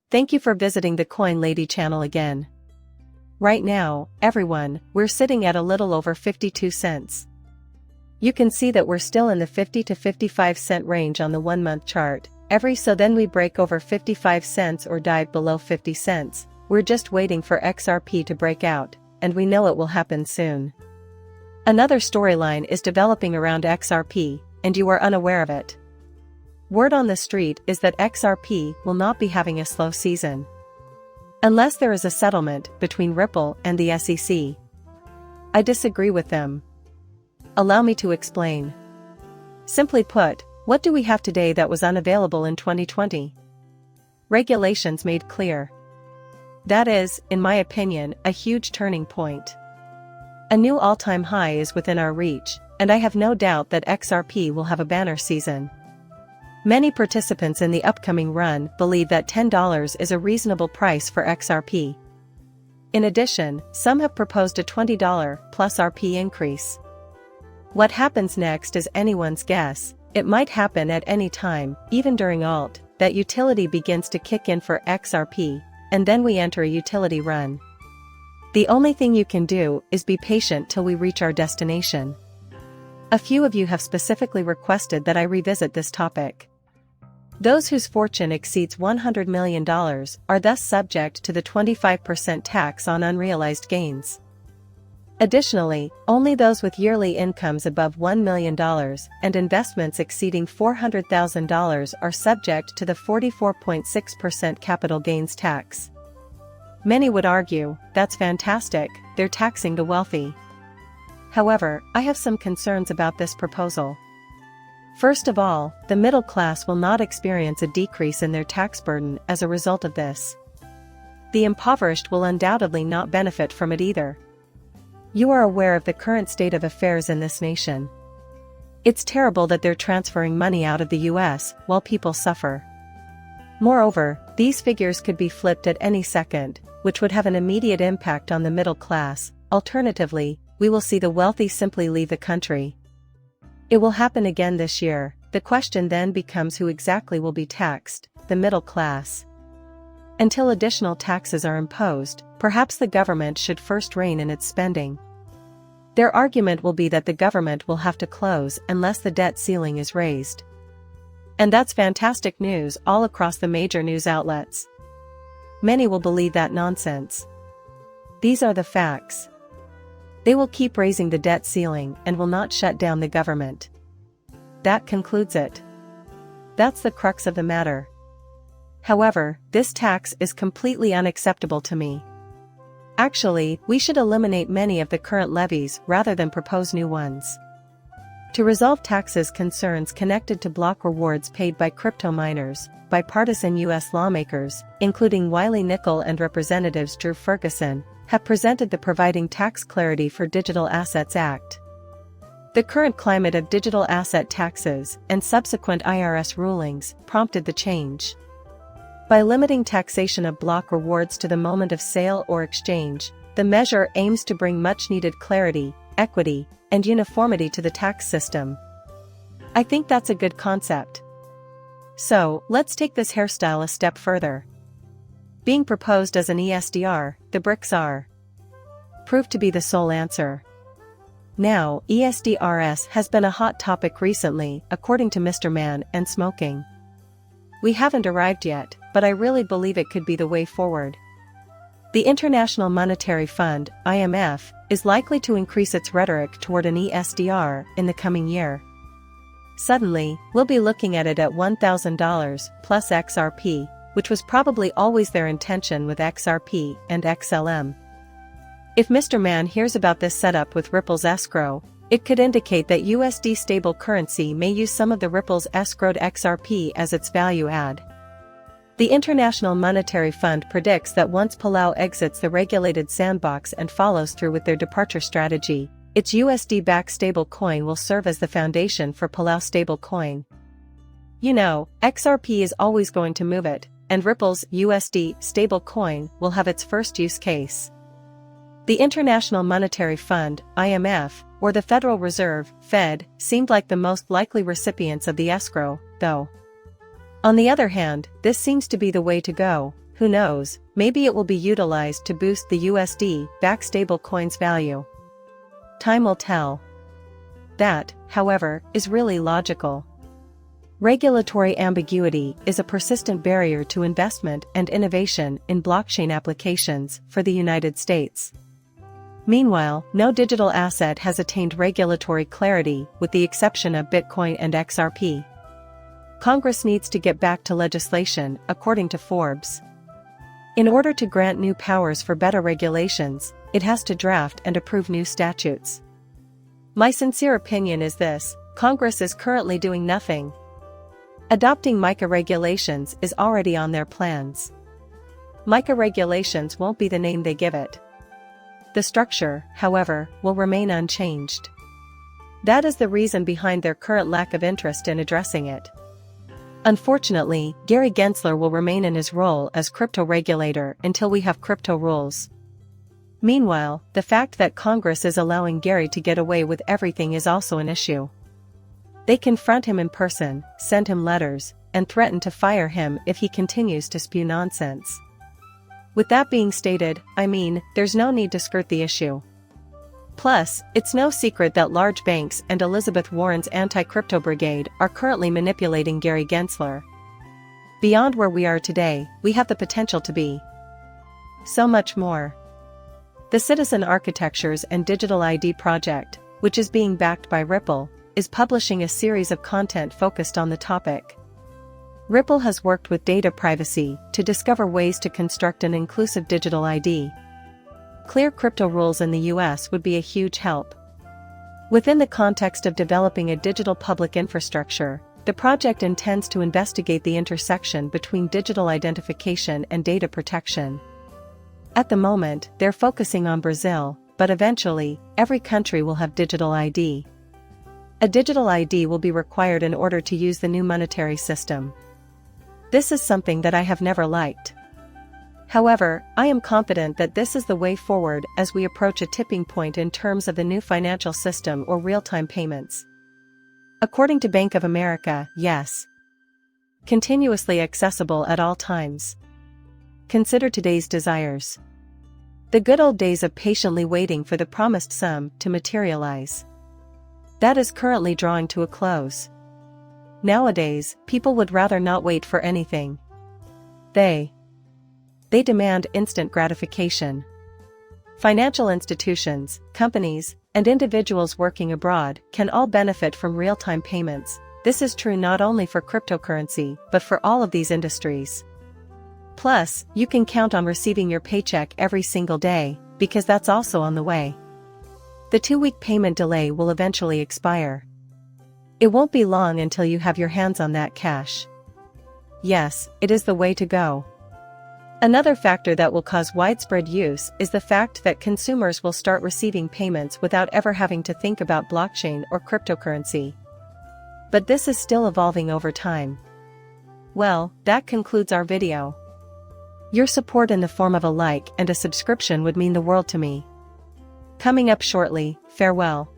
Thank you for visiting the Coin Lady channel again. Right now, everyone, we're sitting at a little over 52 cents. You can see that we're still in the 50 to 55 cent range on the 1-month chart. So then we break over 55 cents or dive below 50 cents. We're just waiting for XRP to break out, and we know it will happen soon. Another storyline is developing around XRP, and you are unaware of it. Word on the street is that XRP will not be having a slow season. Unless there is a settlement between Ripple and the SEC. I disagree with them. Allow me to explain. Simply put, what do we have today that was unavailable in 2020? Regulations made clear. That is, in my opinion, a huge turning point. A new all-time high is within our reach, and I have no doubt that XRP will have a banner season. Many participants in the upcoming run believe that $10 is a reasonable price for XRP. In addition, some have proposed a $20 plus RP increase. What happens next is anyone's guess. It might happen at any time, even during alt, that utility begins to kick in for XRP, and then we enter a utility run. The only thing you can do is be patient till we reach our destination. A few of you have specifically requested that I revisit this topic. Those whose fortune exceeds $100 million are thus subject to the 25% tax on unrealized gains. Additionally, only those with yearly incomes above $1 million and investments exceeding $400,000 are subject to the 44.6% capital gains tax. Many would argue, that's fantastic, they're taxing the wealthy. However, I have some concerns about this proposal. First of all, the middle class will not experience a decrease in their tax burden as a result of this. The impoverished will undoubtedly not benefit from it either. You are aware of the current state of affairs in this nation. It's terrible that they're transferring money out of the US while people suffer. Moreover, these figures could be flipped at any second, which would have an immediate impact on the middle class. Alternatively, we will see the wealthy simply leave the country. It will happen again this year. The question then becomes who exactly will be taxed, the middle class. Until additional taxes are imposed, perhaps the government should first rein in its spending. Their argument will be that the government will have to close unless the debt ceiling is raised. And that's fantastic news all across the major news outlets. Many will believe that nonsense. These are the facts. They will keep raising the debt ceiling and will not shut down the government. That concludes it. That's the crux of the matter. However, this tax is completely unacceptable to me. Actually, we should eliminate many of the current levies rather than propose new ones. To resolve taxes concerns connected to block rewards paid by crypto miners, bipartisan U.S. lawmakers, including Wiley Nickel and Representatives Drew Ferguson, have presented the Providing Tax Clarity for Digital Assets Act. The current climate of digital asset taxes and subsequent IRS rulings prompted the change. By limiting taxation of block rewards to the moment of sale or exchange, the measure aims to bring much-needed clarity, equity, and uniformity to the tax system. I think that's a good concept. So, let's take this hairstyle a step further. Being proposed as an ESDR, the bricks are proved to be the sole answer. Now, ESDRS has been a hot topic recently, according to Mr. Man and smoking. We haven't arrived yet, but I really believe it could be the way forward. The International Monetary Fund, IMF, is likely to increase its rhetoric toward an ESDR in the coming year. Suddenly, we'll be looking at it at $1,000 plus XRP, which was probably always their intention with XRP and XLM. If Mr. Man hears about this setup with Ripple's Escrow, it could indicate that USD stable currency may use some of the Ripple's escrowed XRP as its value add. The International Monetary Fund predicts that once Palau exits the regulated sandbox and follows through with their departure strategy, its USD-backed stablecoin will serve as the foundation for Palau stablecoin. You know, XRP is always going to move it, and Ripple's USD stablecoin will have its first use case. The International Monetary Fund, IMF, or the Federal Reserve, Fed, seemed like the most likely recipients of the escrow, though. On the other hand, this seems to be the way to go. who knows, maybe it will be utilized to boost the USD-backed stablecoin's value. Time will tell. That, however, is really logical. Regulatory ambiguity is a persistent barrier to investment and innovation in blockchain applications for the United States. Meanwhile, no digital asset has attained regulatory clarity with the exception of Bitcoin and XRP. Congress needs to get back to legislation, according to Forbes. In order to grant new powers for better regulations, it has to draft and approve new statutes. My sincere opinion is this: Congress is currently doing nothing. Adopting MiCA regulations is already on their plans. MiCA regulations won't be the name they give it. The structure, however, will remain unchanged. That is the reason behind their current lack of interest in addressing it. Unfortunately, Gary Gensler will remain in his role as crypto regulator until we have crypto rules. Meanwhile, the fact that Congress is allowing Gary to get away with everything is also an issue. They confront him in person, send him letters, and threaten to fire him if he continues to spew nonsense. With that being stated, there's no need to skirt the issue. Plus, it's no secret that large banks and Elizabeth Warren's anti-crypto brigade are currently manipulating Gary Gensler. Beyond where we are today, we have the potential to be so much more. The Citizen Architectures and Digital ID project, which is being backed by Ripple, is publishing a series of content focused on the topic. Ripple has worked with data privacy to discover ways to construct an inclusive digital ID. Clear crypto rules in the US would be a huge help. Within the context of developing a digital public infrastructure, the project intends to investigate the intersection between digital identification and data protection. At the moment, they're focusing on Brazil, but eventually, every country will have digital ID. A digital ID will be required in order to use the new monetary system. This is something that I have never liked. However, I am confident that this is the way forward as we approach a tipping point in terms of the new financial system or real-time payments. According to Bank of America, yes. Continuously accessible at all times. Consider today's desires. The good old days of patiently waiting for the promised sum to materialize. That is currently drawing to a close. Nowadays, people would rather not wait for anything. They demand instant gratification. Financial institutions, companies, and individuals working abroad can all benefit from real-time payments. This is true not only for cryptocurrency, but for all of these industries. Plus, you can count on receiving your paycheck every single day, because that's also on the way. The 2-week payment delay will eventually expire. It won't be long until you have your hands on that cash. Yes, it is the way to go. Another factor that will cause widespread use is the fact that consumers will start receiving payments without ever having to think about blockchain or cryptocurrency. But this is still evolving over time. Well, that concludes our video. Your support in the form of a like and a subscription would mean the world to me. Coming up shortly, farewell.